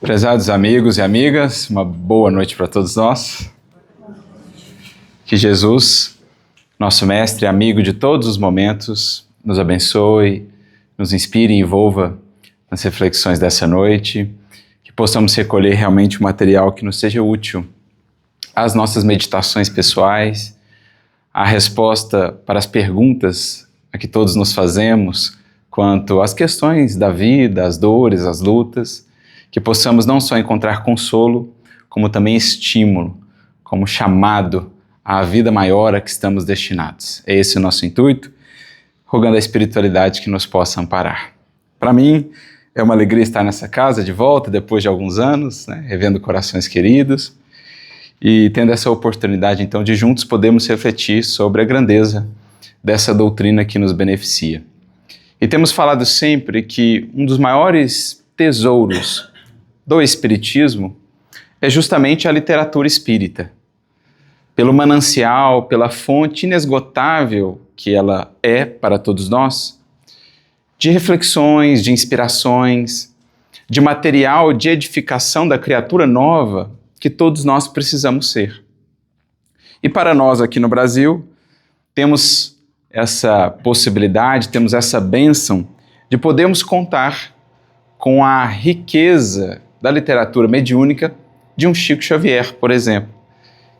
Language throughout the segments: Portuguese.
Prezados amigos e amigas, uma boa noite para todos nós. Que Jesus, nosso mestre e amigo de todos os momentos, nos abençoe, nos inspire e envolva nas reflexões dessa noite, que possamos recolher realmente um material que nos seja útil às nossas meditações pessoais, à resposta para as perguntas a que todos nos fazemos quanto às questões da vida, as dores, as lutas, que possamos não só encontrar consolo, como também estímulo, como chamado à vida maior a que estamos destinados. É esse o nosso intuito, rogando a espiritualidade que nos possa amparar. Para mim, é uma alegria estar nessa casa de volta, depois de alguns anos, revendo corações queridos, e tendo essa oportunidade, então, de juntos podermos refletir sobre a grandeza dessa doutrina que nos beneficia. E temos falado sempre que um dos maiores tesouros do Espiritismo é justamente a literatura espírita. Pelo manancial, pela fonte inesgotável que ela é para todos nós, de reflexões, de inspirações, de material de edificação da criatura nova que todos nós precisamos ser. E para nós aqui no Brasil, temos essa possibilidade, temos essa bênção de podermos contar com a riqueza da literatura mediúnica de um Chico Xavier, por exemplo,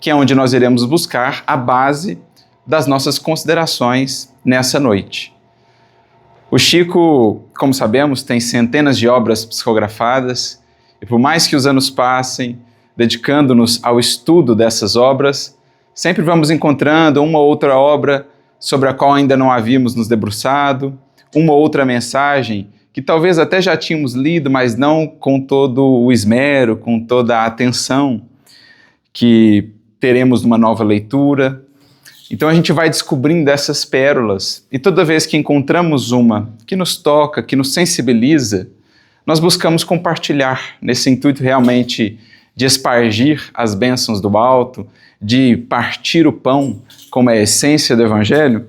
que é onde nós iremos buscar a base das nossas considerações nessa noite. O Chico, como sabemos, tem centenas de obras psicografadas, e por mais que os anos passem, dedicando-nos ao estudo dessas obras, sempre vamos encontrando uma ou outra obra sobre a qual ainda não havíamos nos debruçado, uma ou outra mensagem que talvez até já tínhamos lido, mas não com todo o esmero, com toda a atenção que teremos numa nova leitura. Então a gente vai descobrindo essas pérolas, e toda vez que encontramos uma que nos toca, que nos sensibiliza, nós buscamos compartilhar nesse intuito realmente de espargir as bênçãos do alto, de partir o pão, como é a essência do Evangelho.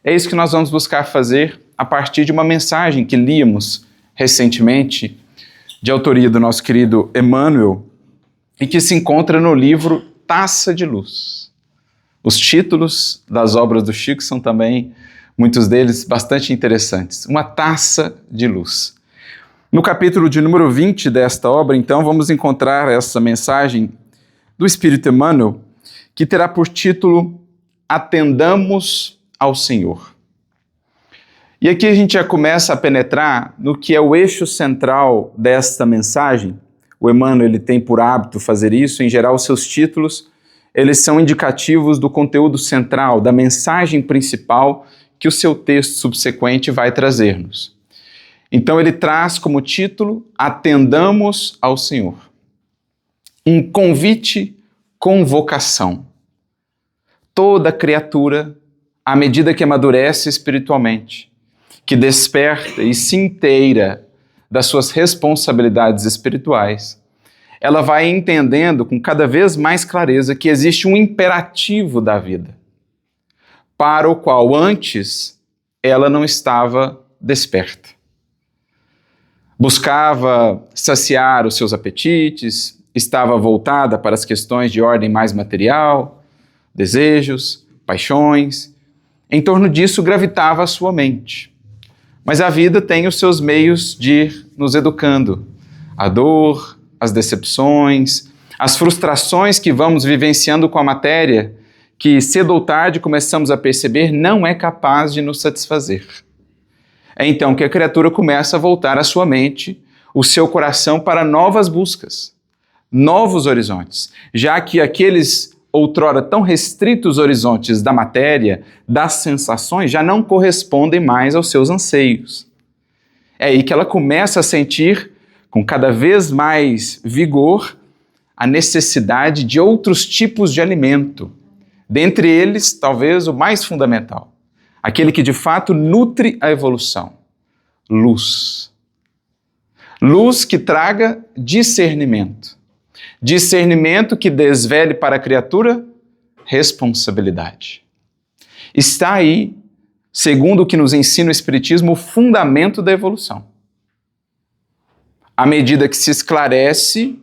É isso que nós vamos buscar fazer a partir de uma mensagem que líamos recentemente, de autoria do nosso querido Emmanuel, e que se encontra no livro Taça de Luz. Os títulos das obras do Chico são também, muitos deles, bastante interessantes. Uma taça de luz. No capítulo de número 20 desta obra, então, vamos encontrar essa mensagem do Espírito Emmanuel, que terá por título Atendamos ao Senhor. E aqui a gente já começa a penetrar no que é o eixo central desta mensagem. O Emmanuel ele tem por hábito fazer isso, em geral os seus títulos, eles são indicativos do conteúdo central, da mensagem principal que o seu texto subsequente vai trazer-nos. Então ele traz como título Atendamos ao Senhor. Um convite, convocação. Toda criatura, à medida que amadurece espiritualmente, que desperta e se inteira das suas responsabilidades espirituais, ela vai entendendo com cada vez mais clareza que existe um imperativo da vida, para o qual antes ela não estava desperta. Buscava saciar os seus apetites, estava voltada para as questões de ordem mais material, desejos, paixões. Em torno disso gravitava a sua mente. Mas a vida tem os seus meios de ir nos educando. A dor, as decepções, as frustrações que vamos vivenciando com a matéria, que cedo ou tarde começamos a perceber não é capaz de nos satisfazer. É então que a criatura começa a voltar a sua mente, o seu coração para novas buscas, novos horizontes, já que aqueles outrora tão restritos horizontes da matéria, das sensações, já não correspondem mais aos seus anseios. É aí que ela começa a sentir, com cada vez mais vigor, a necessidade de outros tipos de alimento. Dentre eles, talvez o mais fundamental, aquele que de fato nutre a evolução: luz. Luz que traga discernimento. Discernimento que desvele para a criatura responsabilidade. Está aí, segundo o que nos ensina o Espiritismo, o fundamento da evolução. À medida que se esclarece,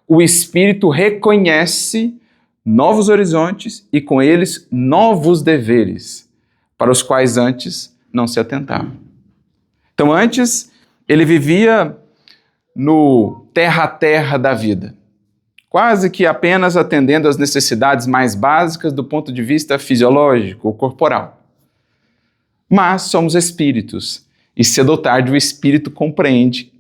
o espírito reconhece novos horizontes e com eles novos deveres, para os quais antes não se atentava. Então antes ele vivia no terra a terra da vida, quase que apenas atendendo às necessidades mais básicas do ponto de vista fisiológico ou corporal. Mas somos espíritos, e cedo ou tarde o espírito compreende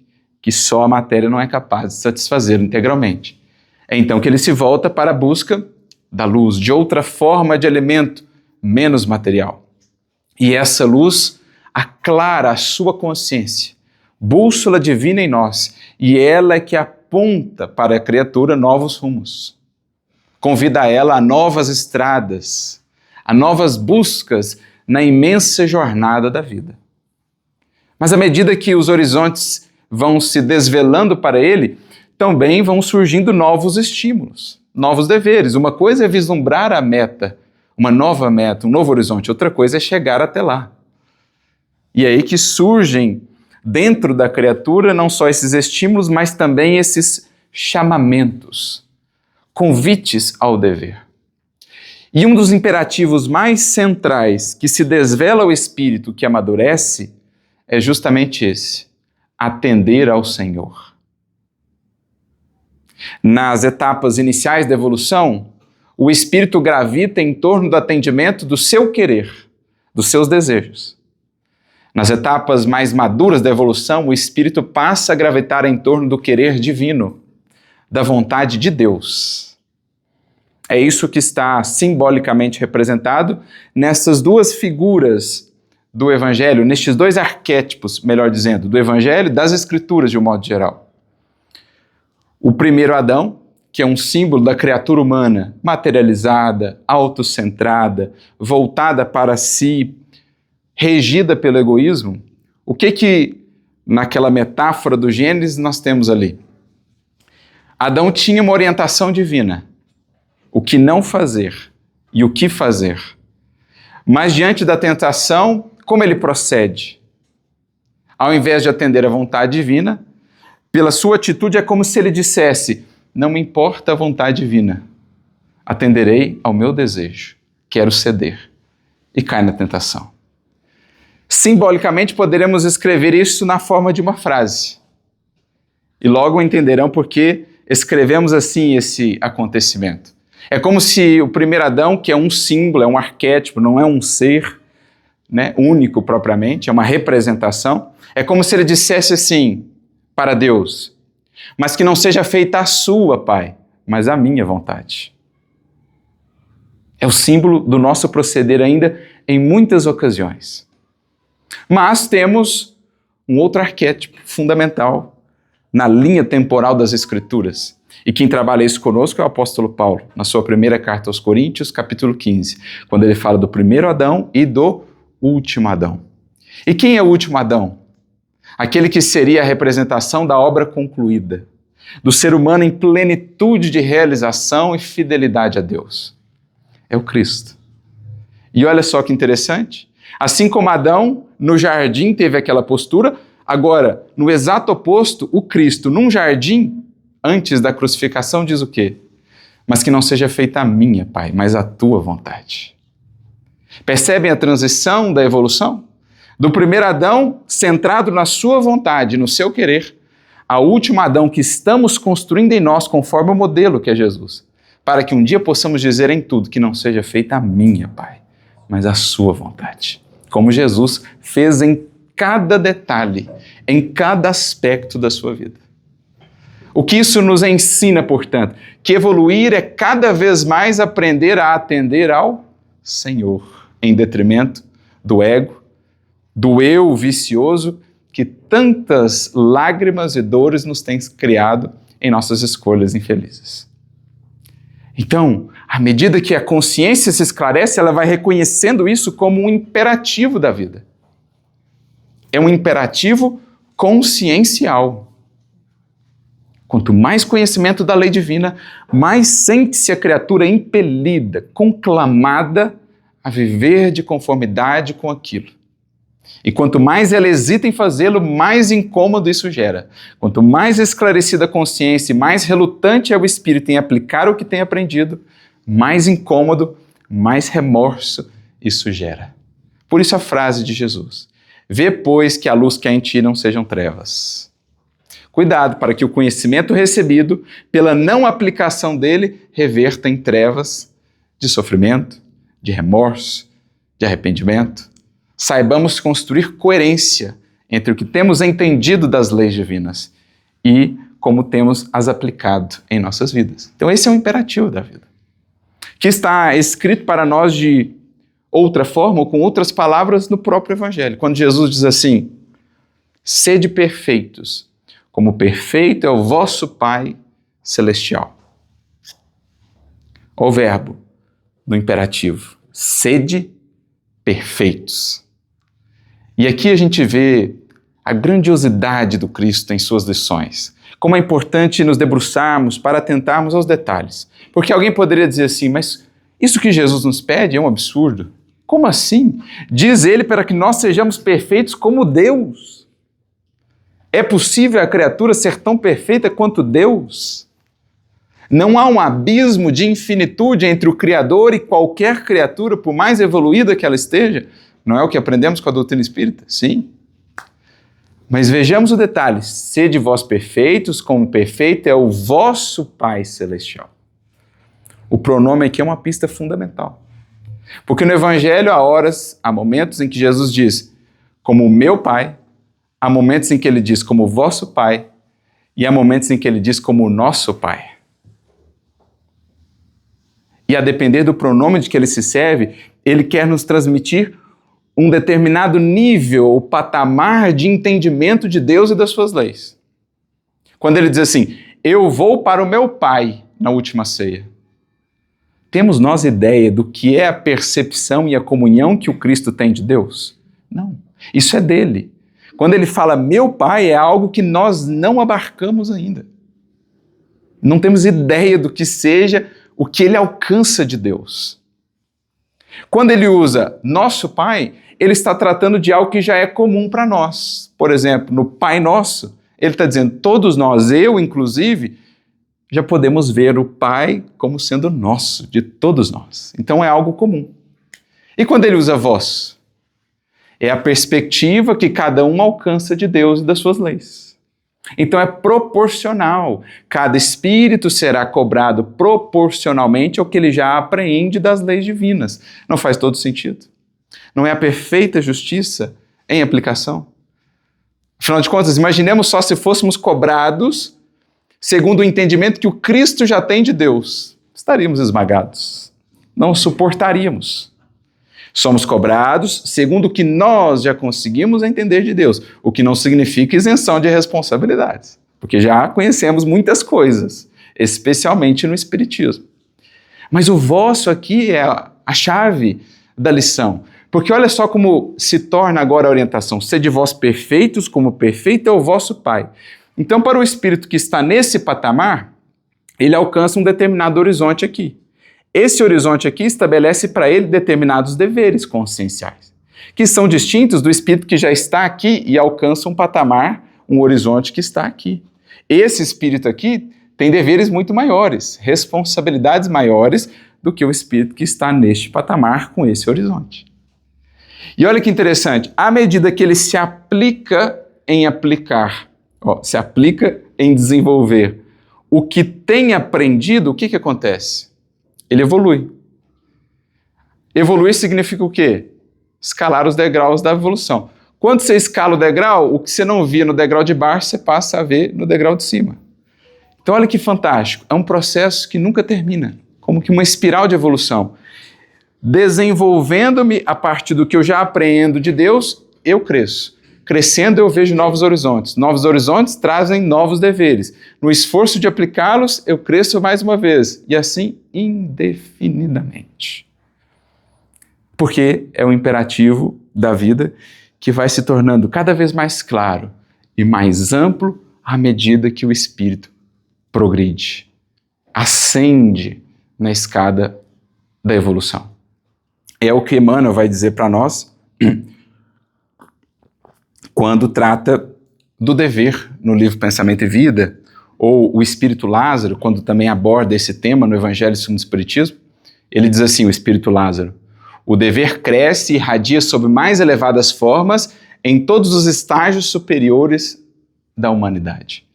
que só a matéria não é capaz de satisfazê-lo integralmente. É então que ele se volta para a busca da luz, de outra forma de elemento menos material. E essa luz aclara a sua consciência, bússola divina em nós, e ela é que aponta para a criatura novos rumos. Convida ela a novas estradas, a novas buscas na imensa jornada da vida. Mas à medida que os horizontes vão se desvelando para ele, também vão surgindo novos estímulos, novos deveres. Uma coisa é vislumbrar a meta, uma nova meta, um novo horizonte. Outra coisa é chegar até lá. E é aí que surgem dentro da criatura não só esses estímulos, mas também esses chamamentos, convites ao dever. E um dos imperativos mais centrais que se desvela ao espírito que amadurece é justamente esse: atender ao Senhor. Nas etapas iniciais da evolução, o espírito gravita em torno do atendimento do seu querer, dos seus desejos. Nas etapas mais maduras da evolução, o espírito passa a gravitar em torno do querer divino, da vontade de Deus. É isso que está simbolicamente representado nessas duas figuras do Evangelho, nestes dois arquétipos, melhor dizendo, do Evangelho e das Escrituras de um modo geral. O primeiro Adão, que é um símbolo da criatura humana, materializada, autocentrada, voltada para si, regida pelo egoísmo. O que naquela metáfora do Gênesis nós temos ali? Adão tinha uma orientação divina, o que não fazer e o que fazer. Mas diante da tentação, como ele procede? Ao invés de atender à vontade divina, pela sua atitude é como se ele dissesse: não me importa a vontade divina, atenderei ao meu desejo, quero ceder, e cai na tentação. Simbolicamente poderemos escrever isso na forma de uma frase, e logo entenderão por que escrevemos assim esse acontecimento. É como se o primeiro Adão, que é um símbolo, é um arquétipo, não é um ser, né, único propriamente, é uma representação, é como se ele dissesse assim para Deus: mas que não seja feita a sua, Pai, mas a minha vontade. É o símbolo do nosso proceder ainda em muitas ocasiões. Mas temos um outro arquétipo fundamental na linha temporal das Escrituras. E quem trabalha isso conosco é o apóstolo Paulo, na sua primeira carta aos Coríntios, capítulo 15, quando ele fala do primeiro Adão e do último Adão. E quem é o último Adão? Aquele que seria a representação da obra concluída, do ser humano em plenitude de realização e fidelidade a Deus. É o Cristo. E olha só que interessante, assim como Adão no jardim teve aquela postura, agora, no exato oposto, o Cristo num jardim, antes da crucificação, diz o quê? Mas que não seja feita a minha, Pai, mas a tua vontade. Percebem a transição da evolução? Do primeiro Adão, centrado na sua vontade, no seu querer, ao último Adão que estamos construindo em nós, conforme o modelo que é Jesus, para que um dia possamos dizer em tudo que não seja feita a minha, Pai, mas a sua vontade. Como Jesus fez em cada detalhe, em cada aspecto da sua vida. O que isso nos ensina, portanto? Que evoluir é cada vez mais aprender a atender ao Senhor, em detrimento do ego, do eu vicioso, que tantas lágrimas e dores nos tem criado em nossas escolhas infelizes. Então, à medida que a consciência se esclarece, ela vai reconhecendo isso como um imperativo da vida. É um imperativo consciencial. Quanto mais conhecimento da lei divina, mais sente-se a criatura impelida, conclamada a viver de conformidade com aquilo. E quanto mais ela hesita em fazê-lo, mais incômodo isso gera. Quanto mais esclarecida a consciência e mais relutante é o espírito em aplicar o que tem aprendido, mais incômodo, mais remorso isso gera. Por isso a frase de Jesus: vê, pois, que a luz que há em ti não sejam trevas. Cuidado para que o conhecimento recebido, pela não aplicação dele, reverta em trevas de sofrimento, de remorso, de arrependimento. Saibamos construir coerência entre o que temos entendido das leis divinas e como temos as aplicado em nossas vidas. Então esse é o imperativo da vida, que está escrito para nós de outra forma ou com outras palavras no próprio Evangelho. Quando Jesus diz assim: sede perfeitos, como perfeito é o vosso Pai Celestial. O verbo no imperativo, sede perfeitos. E aqui a gente vê a grandiosidade do Cristo em suas lições. Como é importante nos debruçarmos para atentarmos aos detalhes. Porque alguém poderia dizer assim: mas isso que Jesus nos pede é um absurdo. Como assim? Diz ele para que nós sejamos perfeitos como Deus. É possível a criatura ser tão perfeita quanto Deus? Não há um abismo de infinitude entre o Criador e qualquer criatura, por mais evoluída que ela esteja? Não é o que aprendemos com a doutrina espírita? Sim. Mas vejamos o detalhe: sede vós perfeitos, como perfeito é o vosso Pai Celestial. O pronome aqui é uma pista fundamental. Porque no Evangelho há momentos em que Jesus diz como o meu Pai, há momentos em que ele diz como o vosso Pai, e há momentos em que ele diz como o nosso Pai. E a depender do pronome de que ele se serve, ele quer nos transmitir um determinado nível ou patamar de entendimento de Deus e das suas leis. Quando ele diz assim: eu vou para o meu Pai na última ceia. Temos nós ideia do que é a percepção e a comunhão que o Cristo tem de Deus? Não, isso é dele. Quando ele fala meu Pai, é algo que nós não abarcamos ainda. Não temos ideia do que seja o que ele alcança de Deus. Quando ele usa nosso Pai, ele está tratando de algo que já é comum para nós. Por exemplo, no Pai Nosso, ele está dizendo, todos nós, eu inclusive, já podemos ver o Pai como sendo nosso, de todos nós. Então é algo comum. E quando ele usa vós? É a perspectiva que cada um alcança de Deus e das suas leis. Então é proporcional. Cada espírito será cobrado proporcionalmente ao que ele já apreende das leis divinas. Não faz todo sentido? Não é a perfeita justiça em aplicação? Afinal de contas, imaginemos só se fôssemos cobrados segundo o entendimento que o Cristo já tem de Deus. Estaríamos esmagados. Não suportaríamos. Somos cobrados segundo o que nós já conseguimos entender de Deus, o que não significa isenção de responsabilidades, porque já conhecemos muitas coisas, especialmente no Espiritismo. Mas o vosso aqui é a chave da lição, porque olha só como se torna agora a orientação: sede vós perfeitos, como perfeito é o vosso Pai. Então, para o espírito que está nesse patamar, ele alcança um determinado horizonte aqui. Esse horizonte aqui estabelece para ele determinados deveres conscienciais, que são distintos do espírito que já está aqui e alcança um patamar, um horizonte que está aqui. Esse espírito aqui tem deveres muito maiores, responsabilidades maiores do que o espírito que está neste patamar com esse horizonte. E olha que interessante, à medida que ele se aplica em aplicar, se aplica em desenvolver o que tem aprendido, o que acontece? Ele evolui. Evoluir significa o quê? Escalar os degraus da evolução. Quando você escala o degrau, o que você não via no degrau de baixo, você passa a ver no degrau de cima. Então olha que fantástico, é um processo que nunca termina, como que uma espiral de evolução. Desenvolvendo-me a partir do que eu já apreendo de Deus, eu cresço. Crescendo, eu vejo novos horizontes. Novos horizontes trazem novos deveres. No esforço de aplicá-los, eu cresço mais uma vez. E assim, indefinidamente. Porque é o imperativo da vida que vai se tornando cada vez mais claro e mais amplo à medida que o espírito progride, ascende na escada da evolução. É o que Emmanuel vai dizer para nós quando trata do dever no livro Pensamento e Vida, ou o Espírito Lázaro, quando também aborda esse tema no Evangelho segundo o Espiritismo, ele diz assim, o Espírito Lázaro: o dever cresce e irradia sob mais elevadas formas em todos os estágios superiores da humanidade.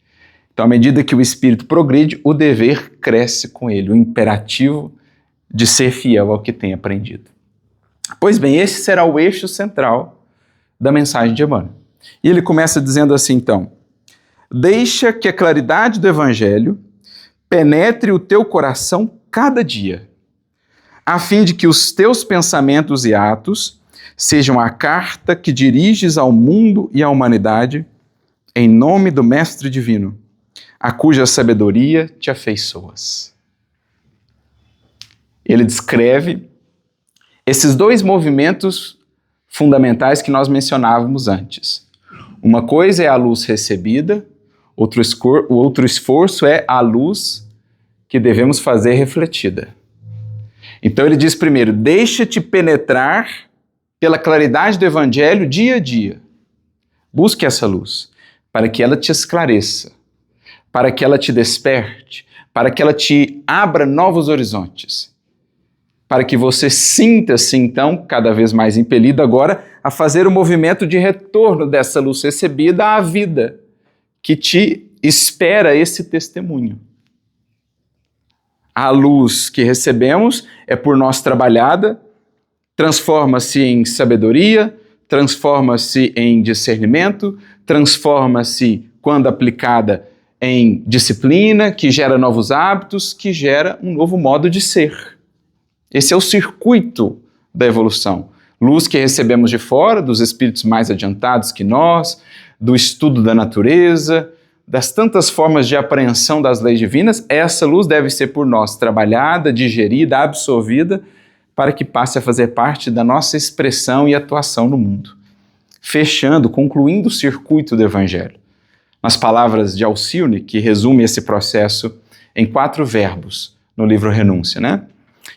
Então, à medida que o espírito progride, o dever cresce com ele, o imperativo de ser fiel ao que tem aprendido. Pois bem, esse será o eixo central da mensagem de Emmanuel. E ele começa dizendo assim, então: deixa que a claridade do Evangelho penetre o teu coração cada dia, a fim de que os teus pensamentos e atos sejam a carta que diriges ao mundo e à humanidade, em nome do Mestre Divino, a cuja sabedoria te afeiçoas. Ele descreve esses dois movimentos fundamentais que nós mencionávamos antes. Uma coisa é a luz recebida, o outro esforço é a luz que devemos fazer refletida. Então ele diz primeiro: deixa-te penetrar pela claridade do Evangelho dia a dia. Busque essa luz, para que ela te esclareça, para que ela te desperte, para que ela te abra novos horizontes, para que você sinta-se, então, cada vez mais impelido agora a fazer o movimento de retorno dessa luz recebida à vida, que te espera esse testemunho. A luz que recebemos é por nós trabalhada, transforma-se em sabedoria, transforma-se em discernimento, transforma-se, quando aplicada, em disciplina, que gera novos hábitos, que gera um novo modo de ser. Esse é o circuito da evolução. Luz que recebemos de fora, dos espíritos mais adiantados que nós, do estudo da natureza, das tantas formas de apreensão das leis divinas. Essa luz deve ser por nós trabalhada, digerida, absorvida, para que passe a fazer parte da nossa expressão e atuação no mundo. Fechando, concluindo o circuito do Evangelho. Nas palavras de Alcione, que resume esse processo em 4 verbos no livro Renúncia, né?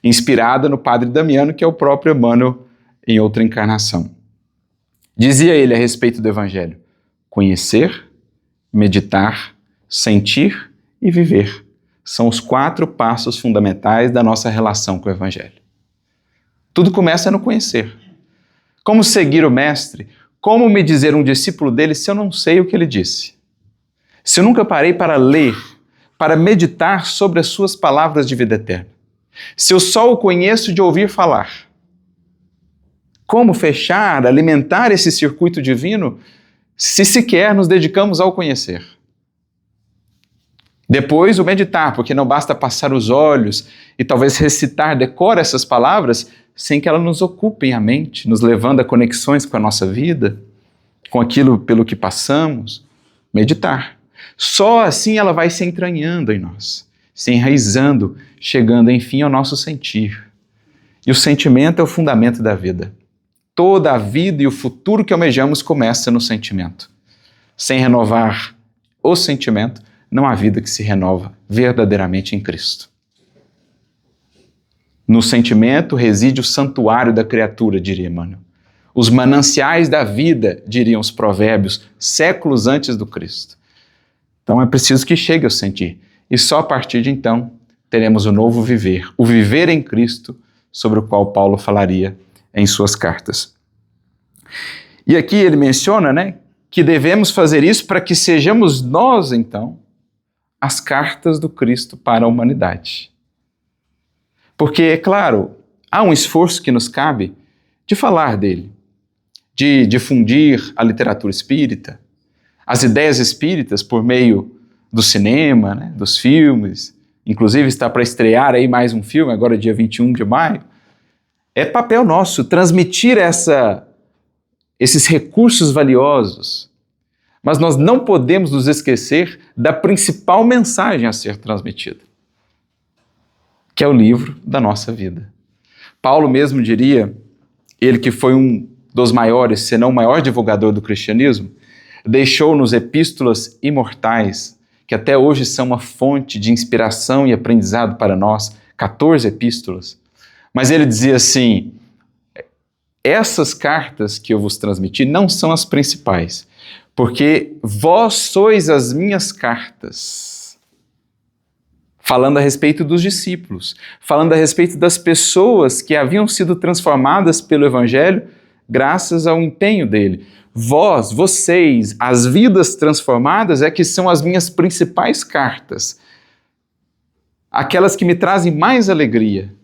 Inspirada no Padre Damiano, que é o próprio Emmanuel em outra encarnação. Dizia ele a respeito do Evangelho: conhecer, meditar, sentir e viver são os 4 passos fundamentais da nossa relação com o Evangelho. Tudo começa no conhecer. Como seguir o Mestre? Como me dizer um discípulo dele se eu não sei o que ele disse? Se eu nunca parei para ler, para meditar sobre as suas palavras de vida eterna? Se eu só o conheço de ouvir falar? Como fechar, alimentar esse circuito divino se sequer nos dedicamos ao conhecer? Depois o meditar, porque não basta passar os olhos e talvez recitar, decora essas palavras sem que elas nos ocupem a mente, nos levando a conexões com a nossa vida, com aquilo pelo que passamos. Meditar. Só assim ela vai se entranhando em nós, se enraizando, chegando enfim ao nosso sentir. E o sentimento é o fundamento da vida. Toda a vida e o futuro que almejamos começa no sentimento. Sem renovar o sentimento, não há vida que se renova verdadeiramente em Cristo. No sentimento reside o santuário da criatura, diria Emmanuel. Os mananciais da vida, diriam os provérbios, séculos antes do Cristo. Então é preciso que chegue ao sentir. E só a partir de então teremos o novo viver, o viver em Cristo, sobre o qual Paulo falaria em suas cartas. E aqui ele menciona, que devemos fazer isso para que sejamos nós, então, as cartas do Cristo para a humanidade. Porque, é claro, há um esforço que nos cabe de falar dele, de difundir a literatura espírita, as ideias espíritas por meio do cinema, dos filmes. Inclusive está para estrear aí mais um filme, agora dia 21 de maio. É papel nosso transmitir esses recursos valiosos. Mas nós não podemos nos esquecer da principal mensagem a ser transmitida, que é o livro da nossa vida. Paulo mesmo diria, ele que foi um dos maiores, se não o maior divulgador do cristianismo, deixou-nos epístolas imortais, que até hoje são uma fonte de inspiração e aprendizado para nós, 14 epístolas. Mas ele dizia assim: essas cartas que eu vos transmiti não são as principais. porque vós sois as minhas cartas. Falando a respeito dos discípulos, falando a respeito das pessoas que haviam sido transformadas pelo Evangelho graças ao empenho dele. Vós, vocês, as vidas transformadas é que são as minhas principais cartas. Aquelas que me trazem mais alegria.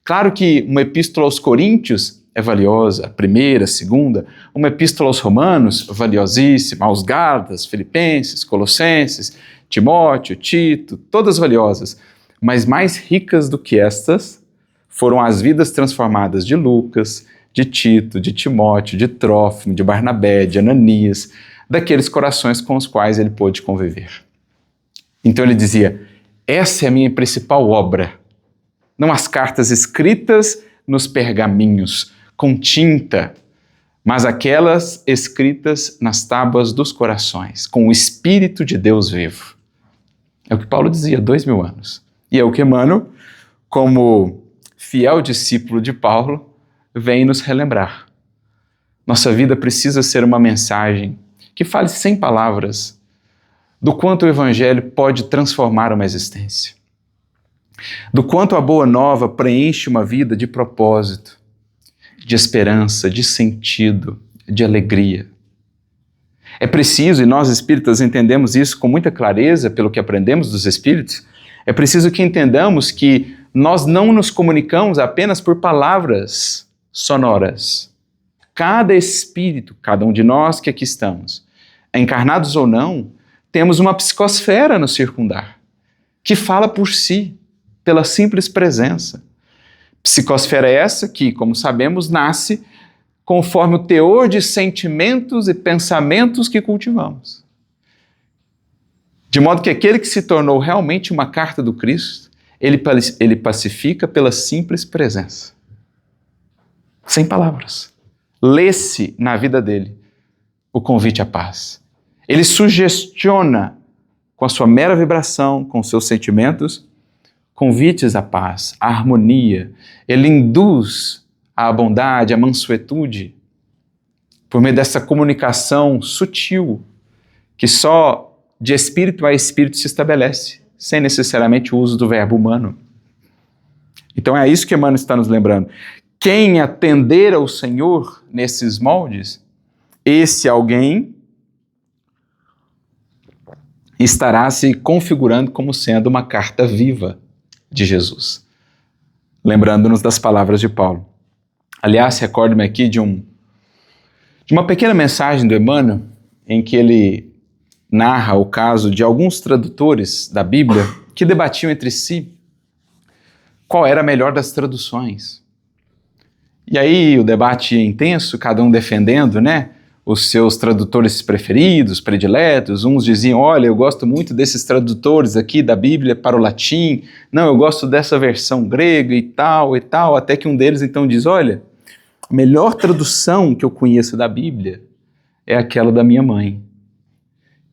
Claro que uma epístola aos Coríntios é valiosa, a primeira, a segunda. Uma epístola aos Romanos, valiosíssima. Aos Gálatas, Filipenses, Colossenses, Timóteo, Tito, todas valiosas. Mas mais ricas do que estas foram as vidas transformadas de Lucas, de Tito, de Timóteo, de Trófimo, de Barnabé, de Ananias, daqueles corações com os quais ele pôde conviver. Então ele dizia, essa é a minha principal obra. Não as cartas escritas nos pergaminhos, com tinta, mas aquelas escritas nas tábuas dos corações, com o Espírito de Deus vivo. É o que Paulo dizia há 2000 anos. E é o que Emmanuel, como fiel discípulo de Paulo, vem nos relembrar. Nossa vida precisa ser uma mensagem que fale sem palavras do quanto o Evangelho pode transformar uma existência. Do quanto a Boa Nova preenche uma vida de propósito, de esperança, de sentido, de alegria. É preciso, e nós espíritas entendemos isso com muita clareza pelo que aprendemos dos espíritos, é preciso que entendamos que nós não nos comunicamos apenas por palavras sonoras. Cada espírito, cada um de nós que aqui estamos, encarnados ou não, temos uma psicosfera nos circundar, que fala por si, pela simples presença. Psicosfera essa que, como sabemos, nasce conforme o teor de sentimentos e pensamentos que cultivamos. De modo que aquele que se tornou realmente uma carta do Cristo, ele pacifica pela simples presença. Sem palavras. Lê-se na vida dele o convite à paz. Ele sugestiona com a sua mera vibração, com seus sentimentos, convites à paz, à harmonia. Ele induz à bondade, à mansuetude, por meio dessa comunicação sutil, que só de espírito a espírito se estabelece, sem necessariamente o uso do verbo humano. Então é isso que Emmanuel está nos lembrando. Quem atender ao Senhor nesses moldes, esse alguém estará se configurando como sendo uma carta viva de Jesus. Lembrando-nos das palavras de Paulo. Aliás, recordo-me aqui de uma pequena mensagem do Emmanuel, em que ele narra o caso de alguns tradutores da Bíblia que debatiam entre si qual era a melhor das traduções. E aí o debate é intenso, cada um defendendo, os seus tradutores preferidos, prediletos. Uns diziam, olha, eu gosto muito desses tradutores aqui da Bíblia para o latim, não, eu gosto dessa versão grega e tal, até que um deles então diz, olha, a melhor tradução que eu conheço da Bíblia é aquela da minha mãe.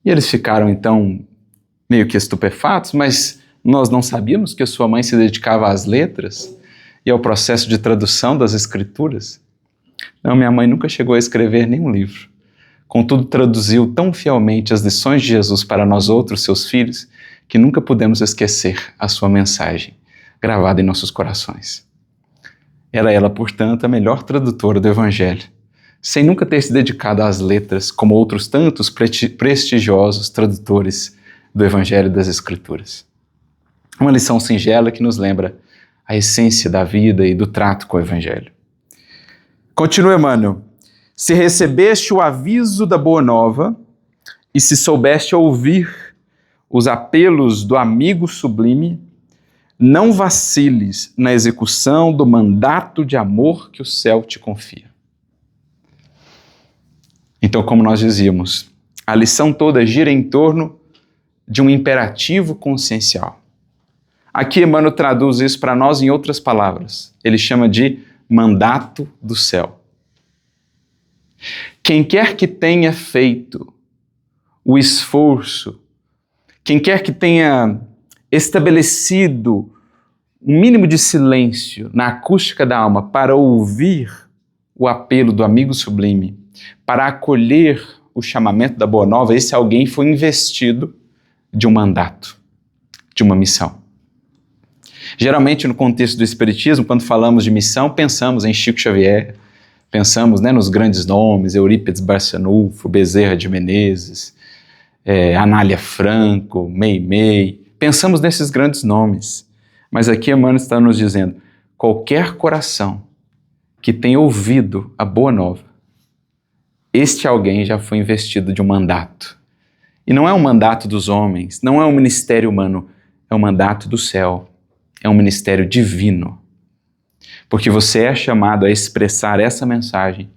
E eles ficaram então meio que estupefatos, mas nós não sabíamos que a sua mãe se dedicava às letras e ao processo de tradução das Escrituras. Não, minha mãe nunca chegou a escrever nenhum livro. Contudo, traduziu tão fielmente as lições de Jesus para nós outros, seus filhos, que nunca pudemos esquecer a sua mensagem, gravada em nossos corações. Era ela, portanto, a melhor tradutora do Evangelho, sem nunca ter se dedicado às letras, como outros tantos prestigiosos tradutores do Evangelho e das Escrituras. Uma lição singela que nos lembra a essência da vida e do trato com o Evangelho. Continua Emmanuel. Se recebeste o aviso da Boa Nova e se soubeste ouvir os apelos do amigo sublime, não vaciles na execução do mandato de amor que o céu te confia. Então, como nós dizíamos, a lição toda gira em torno de um imperativo consciencial. Aqui Emmanuel traduz isso para nós em outras palavras. Ele chama de mandato do céu. Quem quer que tenha feito o esforço, quem quer que tenha estabelecido um mínimo de silêncio na acústica da alma para ouvir o apelo do amigo sublime, para acolher o chamamento da Boa Nova, esse alguém foi investido de um mandato, de uma missão. Geralmente, no contexto do Espiritismo, quando falamos de missão, pensamos em Chico Xavier, pensamos, nos grandes nomes, Eurípides Barçanufo, Bezerra de Menezes, Anália Franco, Meimei. Pensamos nesses grandes nomes. Mas aqui Emmanuel está nos dizendo, qualquer coração que tenha ouvido a Boa Nova, este alguém já foi investido de um mandato. E não é um mandato dos homens, não é um ministério humano, é um mandato do céu, é um ministério divino. Porque você é chamado a expressar essa mensagem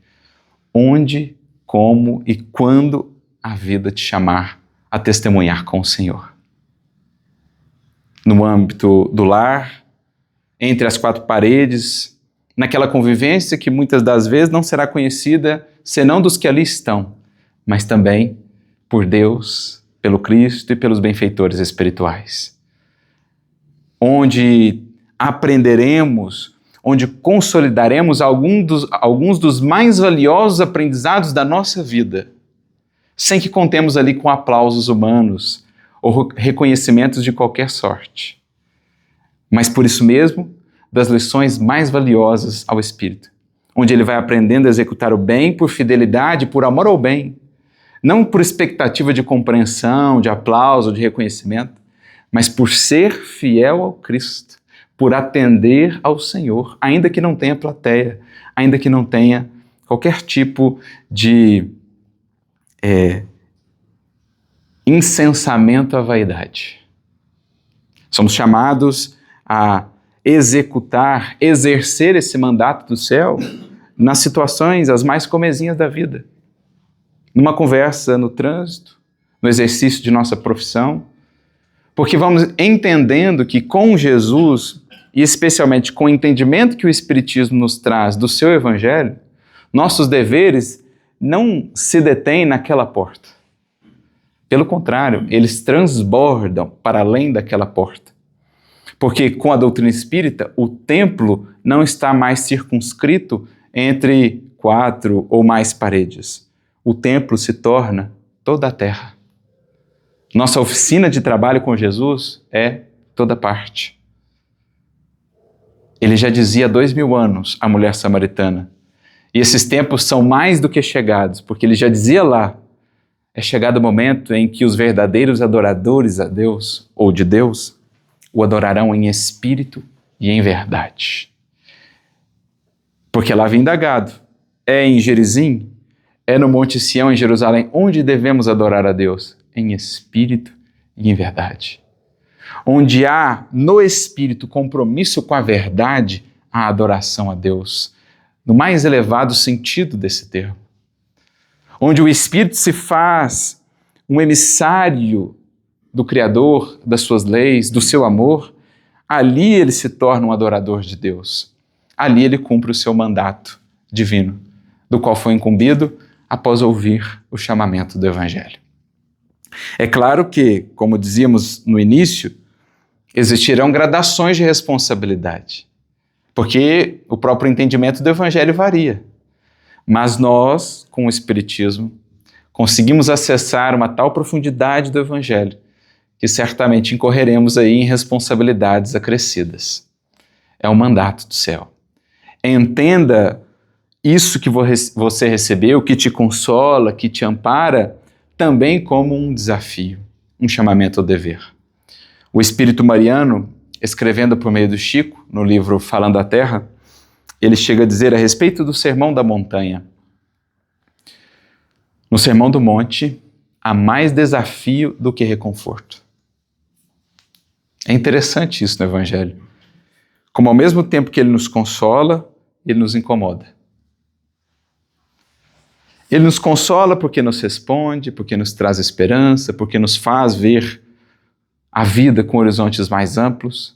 onde, como e quando a vida te chamar a testemunhar com o Senhor. No âmbito do lar, entre as quatro paredes, naquela convivência que muitas das vezes não será conhecida senão dos que ali estão, mas também por Deus, pelo Cristo e pelos benfeitores espirituais. Onde aprenderemos, onde consolidaremos alguns dos mais valiosos aprendizados da nossa vida, sem que contemos ali com aplausos humanos ou reconhecimentos de qualquer sorte. Mas por isso mesmo, das lições mais valiosas ao Espírito, onde ele vai aprendendo a executar o bem por fidelidade, por amor ao bem, não por expectativa de compreensão, de aplauso, de reconhecimento, mas por ser fiel ao Cristo, por atender ao Senhor, ainda que não tenha plateia, ainda que não tenha qualquer tipo de incensamento à vaidade. Somos chamados a executar, exercer esse mandato do céu nas situações as mais comezinhas da vida. Numa conversa no trânsito, no exercício de nossa profissão, porque vamos entendendo que com Jesus, e especialmente com o entendimento que o Espiritismo nos traz do seu Evangelho, nossos deveres não se detêm naquela porta. Pelo contrário, eles transbordam para além daquela porta. Porque com a doutrina espírita, o templo não está mais circunscrito entre 4 ou mais paredes. O templo se torna toda a terra. Nossa oficina de trabalho com Jesus é toda parte. Ele já dizia há 2000 anos, a mulher samaritana. E esses tempos são mais do que chegados, porque ele já dizia lá, é chegado o momento em que os verdadeiros adoradores a Deus, ou de Deus, o adorarão em espírito e em verdade. Porque lá vem indagado, é em Gerizim, é no Monte Sião, em Jerusalém, onde devemos adorar a Deus? Em espírito e em verdade. Onde há no espírito compromisso com a verdade, a adoração a Deus, no mais elevado sentido desse termo. Onde o espírito se faz um emissário do Criador, das suas leis, do seu amor, ali ele se torna um adorador de Deus. Ali ele cumpre o seu mandato divino, do qual foi incumbido após ouvir o chamamento do Evangelho. É claro que, como dizíamos no início, existirão gradações de responsabilidade, porque o próprio entendimento do Evangelho varia. Mas nós, com o Espiritismo, conseguimos acessar uma tal profundidade do Evangelho que certamente incorreremos aí em responsabilidades acrescidas. É o mandato do céu. Entenda isso que você recebeu, que te consola, que te ampara, também como um desafio, um chamamento ao dever. O Espírito Mariano, escrevendo por meio do Chico, no livro Falando à Terra, ele chega a dizer a respeito do Sermão da Montanha. No Sermão do Monte, há mais desafio do que reconforto. É interessante isso no Evangelho. Como ao mesmo tempo que ele nos consola, ele nos incomoda. Ele nos consola porque nos responde, porque nos traz esperança, porque nos faz ver a vida com horizontes mais amplos.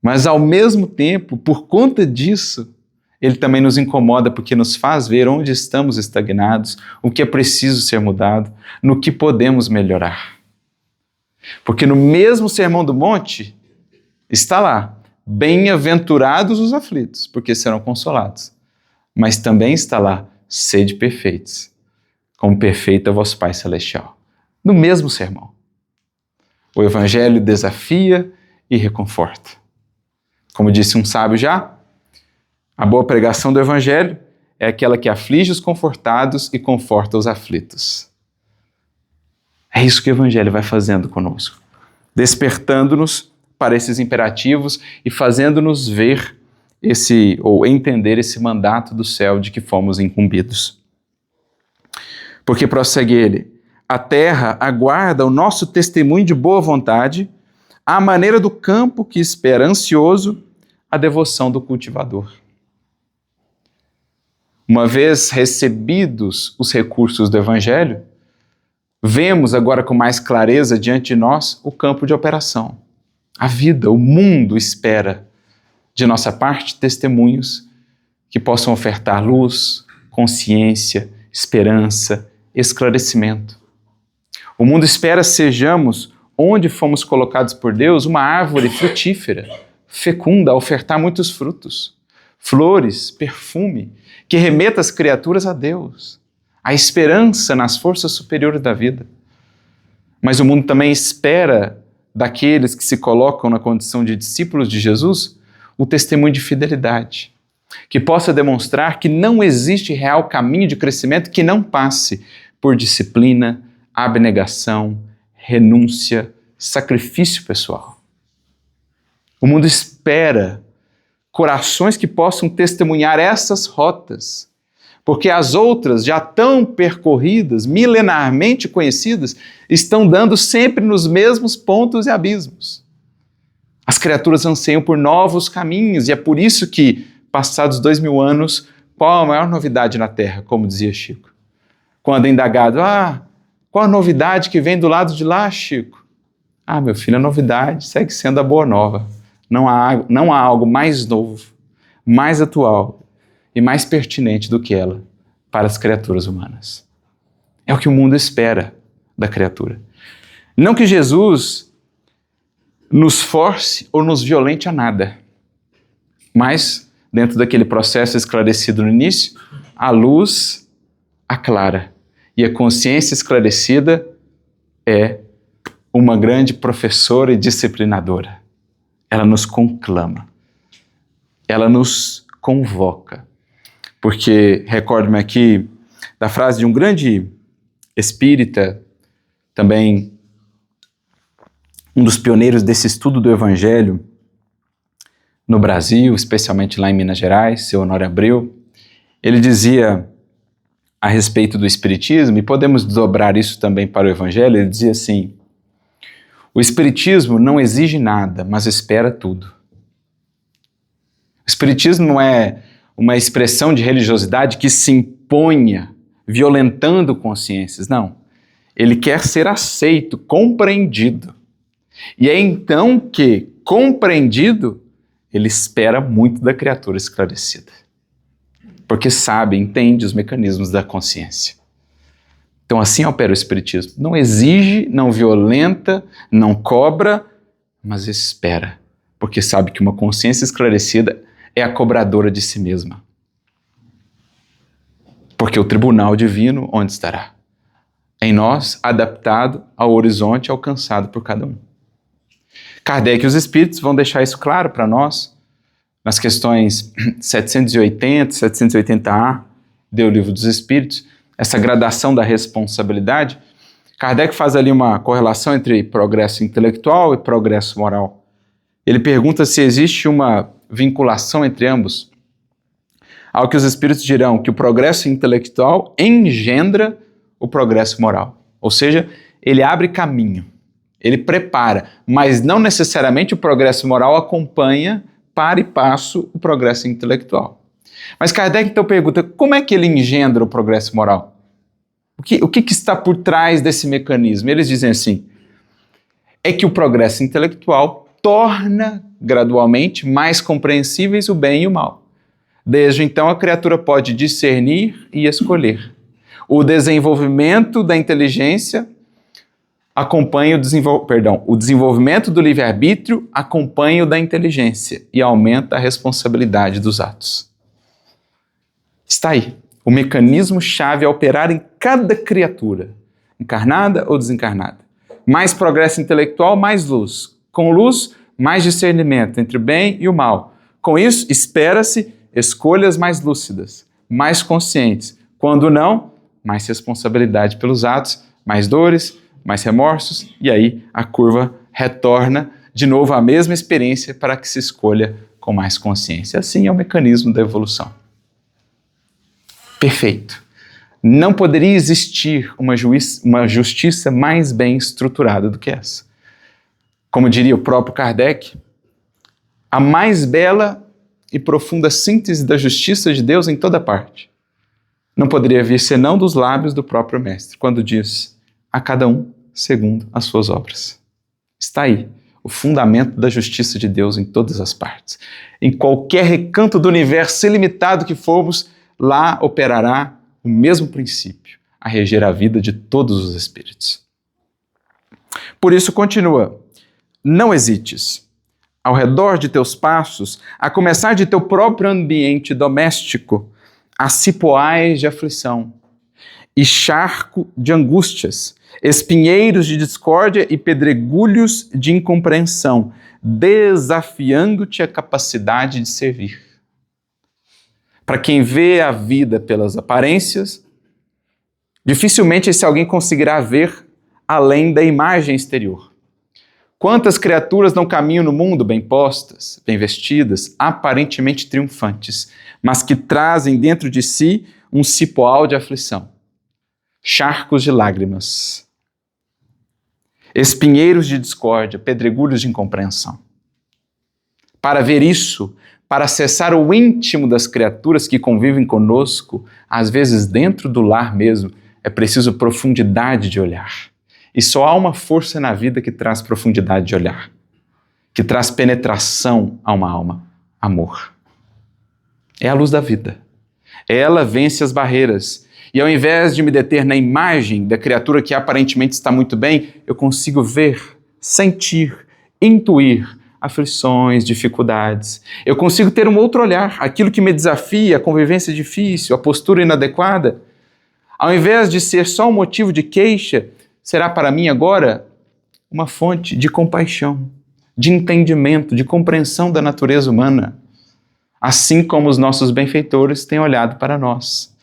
Mas ao mesmo tempo, por conta disso, ele também nos incomoda porque nos faz ver onde estamos estagnados, o que é preciso ser mudado, no que podemos melhorar. Porque no mesmo Sermão do Monte está lá, bem-aventurados os aflitos, porque serão consolados. Mas também está lá, sede perfeitos, como perfeito é vosso Pai Celestial. No mesmo sermão. O Evangelho desafia e reconforta. Como disse um sábio já, a boa pregação do Evangelho é aquela que aflige os confortados e conforta os aflitos. É isso que o Evangelho vai fazendo conosco, despertando-nos para esses imperativos e fazendo-nos ver ou entender esse mandato do céu de que fomos incumbidos. Porque prossegue ele, a terra aguarda o nosso testemunho de boa vontade, à maneira do campo que espera ansioso a devoção do cultivador. Uma vez recebidos os recursos do Evangelho, vemos agora com mais clareza diante de nós o campo de operação. A vida, o mundo espera de nossa parte testemunhos que possam ofertar luz, consciência, esperança, esclarecimento. O mundo espera sejamos, onde fomos colocados por Deus, uma árvore frutífera, fecunda, a ofertar muitos frutos, flores, perfume, que remeta as criaturas a Deus, a esperança nas forças superiores da vida. Mas o mundo também espera daqueles que se colocam na condição de discípulos de Jesus o testemunho de fidelidade, que possa demonstrar que não existe real caminho de crescimento que não passe por disciplina, abnegação, renúncia, sacrifício pessoal. O mundo espera corações que possam testemunhar essas rotas, porque as outras, já tão percorridas, milenarmente conhecidas, estão dando sempre nos mesmos pontos e abismos. As criaturas anseiam por novos caminhos, e é por isso que, passados 2000 anos, qual a maior novidade na Terra, como dizia Chico? Quando é indagado, qual a novidade que vem do lado de lá, Chico? Meu filho, a novidade segue sendo a boa nova. Não há algo mais novo, mais atual e mais pertinente do que ela para as criaturas humanas. É o que o mundo espera da criatura. Não que Jesus nos force ou nos violente a nada, mas, dentro daquele processo esclarecido no início, a luz aclara e a consciência esclarecida é uma grande professora e disciplinadora. Ela nos conclama, ela nos convoca. Porque, recordo-me aqui da frase de um grande espírita, também um dos pioneiros desse estudo do Evangelho no Brasil, especialmente lá em Minas Gerais, seu Honório Abreu. Ele dizia a respeito do Espiritismo, e podemos desdobrar isso também para o Evangelho, ele dizia assim: o Espiritismo não exige nada, mas espera tudo. O Espiritismo não é uma expressão de religiosidade que se imponha, violentando consciências, não. Ele quer ser aceito, compreendido. E é então que, compreendido, ele espera muito da criatura esclarecida. Porque sabe, entende os mecanismos da consciência. Então assim opera o Espiritismo. Não exige, não violenta, não cobra, mas espera. Porque sabe que uma consciência esclarecida é a cobradora de si mesma. Porque o tribunal divino, onde estará? Em nós, adaptado ao horizonte alcançado por cada um. Kardec e os Espíritos vão deixar isso claro para nós, nas questões 780, 780A, do Livro dos Espíritos, essa gradação da responsabilidade. Kardec faz ali uma correlação entre progresso intelectual e progresso moral. Ele pergunta se existe uma vinculação entre ambos, ao que os Espíritos dirão que o progresso intelectual engendra o progresso moral. Ou seja, ele abre caminho, ele prepara, mas não necessariamente o progresso moral acompanha para e passo o progresso intelectual. Mas Kardec então pergunta, como é que ele engendra o progresso moral? O que está por trás desse mecanismo? Eles dizem assim, é que o progresso intelectual torna gradualmente mais compreensíveis o bem e o mal. Desde então a criatura pode discernir e escolher. O desenvolvimento da inteligência acompanha o desenvolvimento do livre-arbítrio acompanha o da inteligência e aumenta a responsabilidade dos atos. Está aí o mecanismo-chave a operar em cada criatura, encarnada ou desencarnada. Mais progresso intelectual, mais luz. Com luz, mais discernimento entre o bem e o mal. Com isso, espera-se escolhas mais lúcidas, mais conscientes. Quando não, mais responsabilidade pelos atos, mais dores, mais remorsos, e aí a curva retorna de novo à mesma experiência para que se escolha com mais consciência. Assim é o mecanismo da evolução. Perfeito. Não poderia existir uma justiça mais bem estruturada do que essa. Como diria o próprio Kardec, a mais bela e profunda síntese da justiça de Deus em toda parte não poderia vir senão dos lábios do próprio Mestre, quando diz: a cada um segundo as suas obras. Está aí o fundamento da justiça de Deus em todas as partes. Em qualquer recanto do universo ilimitado que formos, lá operará o mesmo princípio, a reger a vida de todos os espíritos. Por isso continua: não hesites. Ao redor de teus passos, a começar de teu próprio ambiente doméstico, há cipoais de aflição e charco de angústias, espinheiros de discórdia e pedregulhos de incompreensão, desafiando-te a capacidade de servir. Para quem vê a vida pelas aparências, dificilmente esse alguém conseguirá ver além da imagem exterior. Quantas criaturas não caminham no mundo bem postas, bem vestidas, aparentemente triunfantes, mas que trazem dentro de si um cipoal de aflição, charcos de lágrimas, espinheiros de discórdia, pedregulhos de incompreensão. Para ver isso, para acessar o íntimo das criaturas que convivem conosco, às vezes dentro do lar mesmo, é preciso profundidade de olhar. E só há uma força na vida que traz profundidade de olhar, que traz penetração a uma alma: amor. É a luz da vida. Ela vence as barreiras. E ao invés de me deter na imagem da criatura que aparentemente está muito bem, eu consigo ver, sentir, intuir aflições, dificuldades. Eu consigo ter um outro olhar, aquilo que me desafia, a convivência difícil, a postura inadequada. Ao invés de ser só um motivo de queixa, será para mim agora uma fonte de compaixão, de entendimento, de compreensão da natureza humana, assim como os nossos benfeitores têm olhado para nós.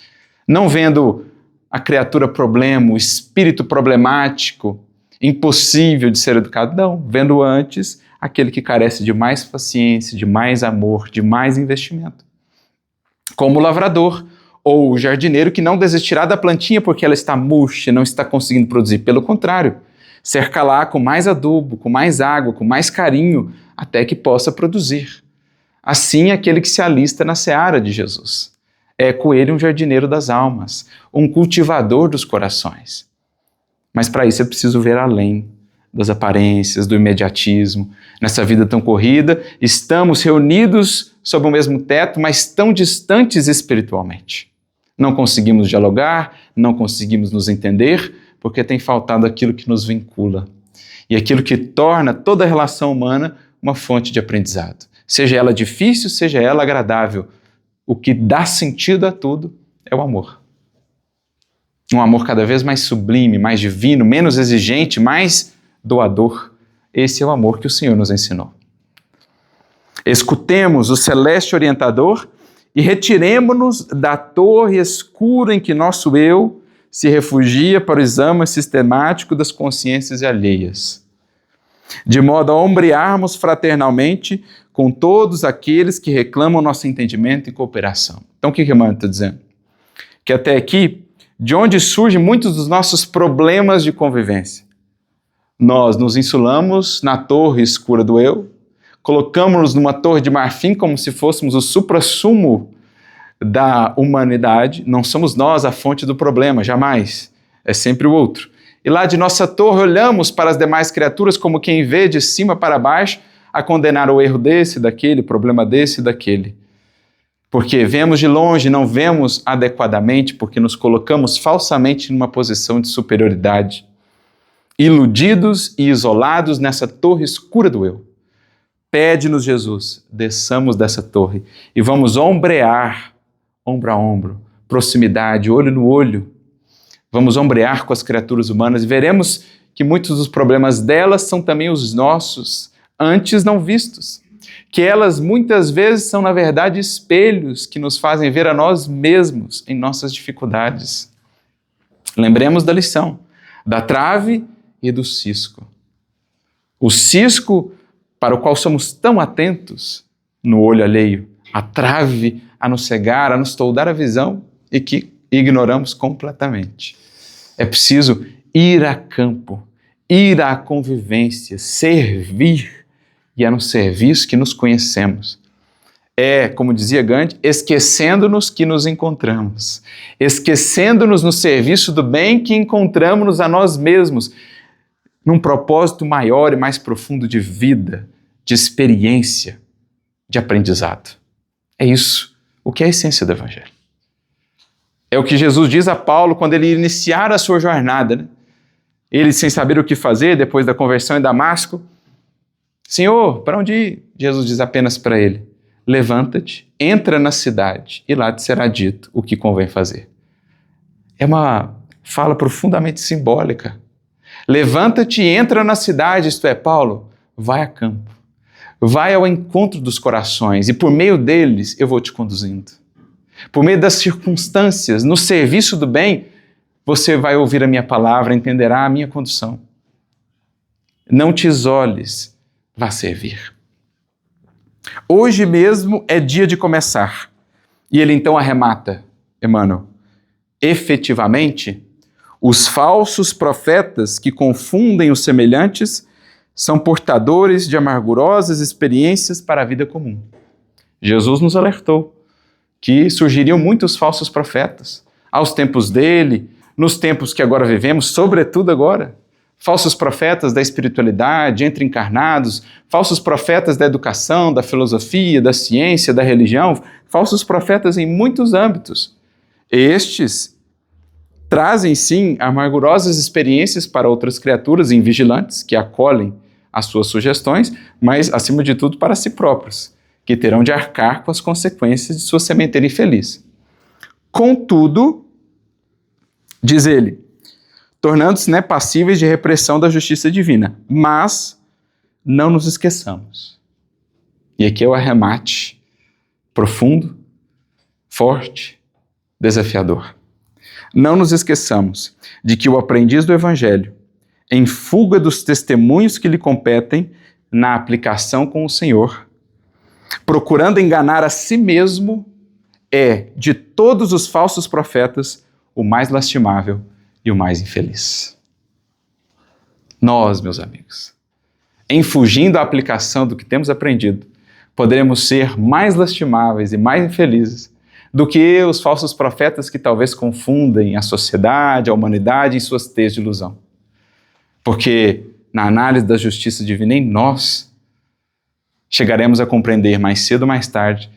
Não vendo a criatura problema, o espírito problemático, impossível de ser educado, não, vendo antes aquele que carece de mais paciência, de mais amor, de mais investimento. Como o lavrador, ou o jardineiro que não desistirá da plantinha porque ela está murcha, não está conseguindo produzir. Pelo contrário, cerca-la com mais adubo, com mais água, com mais carinho, até que possa produzir. Assim, aquele que se alista na seara de Jesus. É com ele um jardineiro das almas, um cultivador dos corações. Mas para isso é preciso ver além das aparências, do imediatismo. Nessa vida tão corrida, estamos reunidos sob o mesmo teto, mas tão distantes espiritualmente. Não conseguimos dialogar, não conseguimos nos entender, porque tem faltado aquilo que nos vincula. E aquilo que torna toda a relação humana uma fonte de aprendizado. Seja ela difícil, seja ela agradável. O que dá sentido a tudo é o amor. Um amor cada vez mais sublime, mais divino, menos exigente, mais doador. Esse é o amor que o Senhor nos ensinou. Escutemos o celeste orientador e retiremo-nos da torre escura em que nosso eu se refugia para o exame sistemático das consciências alheias, de modo a ombrearmos fraternalmente com todos aqueles que reclamam nosso entendimento e cooperação. Então o que Emmanuel está dizendo? Que até aqui, de onde surgem muitos dos nossos problemas de convivência, nós nos insulamos na torre escura do eu, colocamos-nos numa torre de marfim como se fôssemos o suprassumo da humanidade. Não somos nós a fonte do problema, jamais. É sempre o outro. E lá de nossa torre olhamos para as demais criaturas como quem vê de cima para baixo a condenar o erro desse, daquele, o problema desse e daquele. Porque vemos de longe, não vemos adequadamente, porque nos colocamos falsamente numa posição de superioridade, iludidos e isolados nessa torre escura do eu. Pede-nos, Jesus, desçamos dessa torre e vamos ombrear, ombro a ombro, proximidade, olho no olho. Vamos ombrear com as criaturas humanas e veremos que muitos dos problemas delas são também os nossos, antes não vistos. Que elas muitas vezes são, na verdade, espelhos que nos fazem ver a nós mesmos em nossas dificuldades. Lembremos da lição, da trave e do cisco. O cisco para o qual somos tão atentos no olho alheio, a trave a nos cegar, a nos toldar a visão e que ignoramos completamente. É preciso ir a campo, ir à convivência, servir, e é no serviço que nos conhecemos. É, como dizia Gandhi, esquecendo-nos que nos encontramos, esquecendo-nos no serviço do bem que encontramos a nós mesmos, num propósito maior e mais profundo de vida, de experiência, de aprendizado. É isso, o que é a essência do Evangelho. É o que Jesus diz a Paulo quando ele iniciar a sua jornada, né? Ele, sem saber o que fazer, depois da conversão em Damasco, Senhor, para onde ir? Jesus diz apenas para ele, levanta-te, entra na cidade e lá te será dito o que convém fazer. É uma fala profundamente simbólica. Levanta-te e entra na cidade, isto é, Paulo, vai a campo, vai ao encontro dos corações e por meio deles eu vou te conduzindo. Por meio das circunstâncias, no serviço do bem, você vai ouvir a minha palavra, entenderá a minha condução. Não te isoles, vá servir. Hoje mesmo é dia de começar. E ele então arremata, Emmanuel, efetivamente, os falsos profetas que confundem os semelhantes são portadores de amargurosas experiências para a vida comum. Jesus nos alertou que surgiriam muitos falsos profetas aos tempos dele, nos tempos que agora vivemos, sobretudo agora. Falsos profetas da espiritualidade, entre encarnados, falsos profetas da educação, da filosofia, da ciência, da religião, falsos profetas em muitos âmbitos. Estes trazem, sim, amargurosas experiências para outras criaturas invigilantes que acolhem as suas sugestões, mas, acima de tudo, para si próprios, que terão de arcar com as consequências de sua sementeira infeliz. Contudo, diz ele, tornando-se passíveis de repressão da justiça divina, mas não nos esqueçamos. E aqui é o arremate profundo, forte, desafiador. Não nos esqueçamos de que o aprendiz do Evangelho, em fuga dos testemunhos que lhe competem na aplicação com o Senhor, procurando enganar a si mesmo, é, de todos os falsos profetas, o mais lastimável e o mais infeliz. Nós, meus amigos, em fugindo à aplicação do que temos aprendido, poderemos ser mais lastimáveis e mais infelizes do que os falsos profetas que talvez confundem a sociedade, a humanidade em suas teias de ilusão. Porque na análise da justiça divina em nós, chegaremos a compreender mais cedo ou mais tarde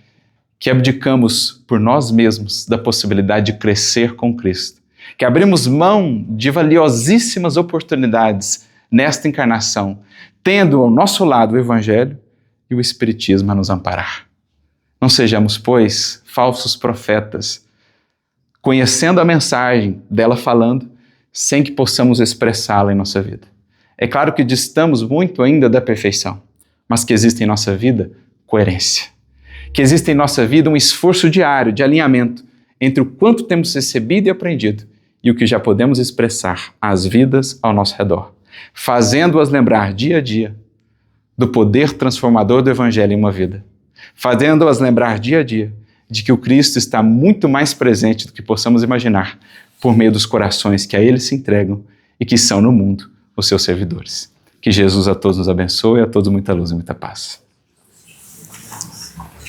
que abdicamos por nós mesmos da possibilidade de crescer com Cristo, que abrimos mão de valiosíssimas oportunidades nesta encarnação, tendo ao nosso lado o Evangelho e o Espiritismo a nos amparar. Não sejamos, pois, falsos profetas, conhecendo a mensagem dela falando, sem que possamos expressá-la em nossa vida. É claro que distamos muito ainda da perfeição, mas que existe em nossa vida coerência. Que existe em nossa vida um esforço diário de alinhamento entre o quanto temos recebido e aprendido e o que já podemos expressar às vidas ao nosso redor, fazendo-as lembrar dia a dia do poder transformador do Evangelho em uma vida, fazendo-as lembrar dia a dia de que o Cristo está muito mais presente do que possamos imaginar por meio dos corações que a Ele se entregam e que são no mundo os seus servidores. Que Jesus a todos nos abençoe e a todos muita luz e muita paz.